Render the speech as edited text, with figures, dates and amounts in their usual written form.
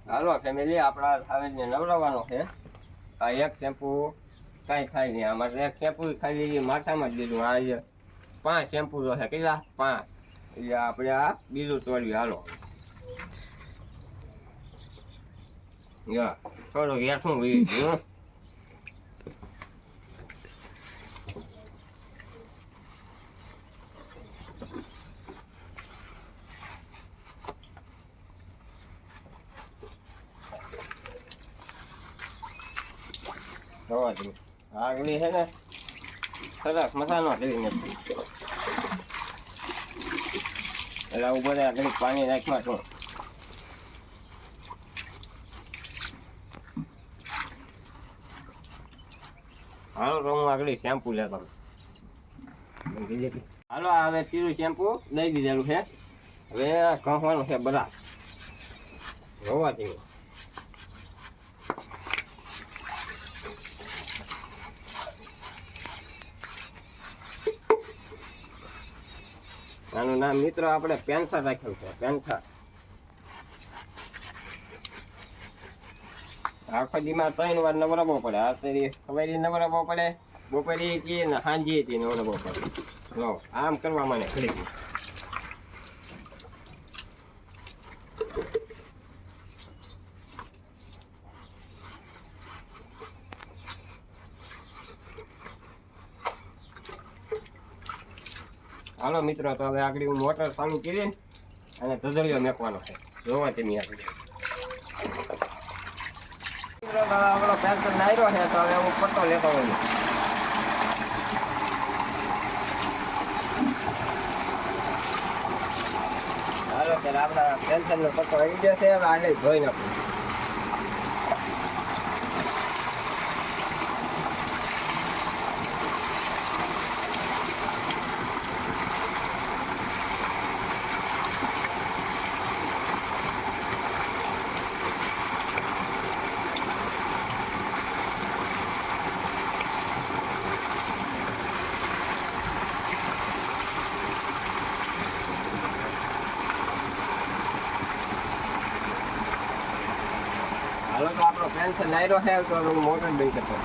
હાલો family, આપણા થાવેલને નવડાવવાનો છે. આ એક શેમ્પુ કાંઈ ખાય નહીં. આમાં એક શેમ્પુ ખાલી માથામાં જ દીધું. આ 5 શેમ્પુ જો છે. કેટલા? 5. એટલે આપણે આ બીજું તોડ્યું. હાલો થોડુંક હેઠું વી ગયું. આગળ છે ને સરસ મસાલો કરી નથી. એટલે હું બધા ઘડી પાણી નાખવા છું. હાલો તો હું આગળ શેમ્પુ લેતો. હાલો હવે ત્રીજું શેમ્પુ દઈ દીધેલું છે. હવે કહવાનું છે બધા જોવા જેવું. આનું નામ મિત્રો આપણે પેન્થર રાખ્યું છે. પેન્થર. આખો દીમાં 3 વાર નવરાવવો પડે. આ સવારે નવરાવવો પડે, બપોરે કે સાંજે નવરાવવો પડે. જો આમ કરવા મને ઘડીક. હાલો મિત્રો, તો હવે આગળ હું મોટર ચાલુ કરી અને ધજળિયો મેકવાનો છે. જોવા તેની આગળ આપણો પેન્સર નાર્યો છે. તો હવે હું પટ્ટો લેતો હોય. હાલો ત્યારે આપણા પેન્સરનો પટ્ટો આવી ગયો છે. હવે આગળ ધોઈ નાખું. હાલો તો આપણો પેન્સર નાર્યો છે. તો હું મોટર બંધ કરતો.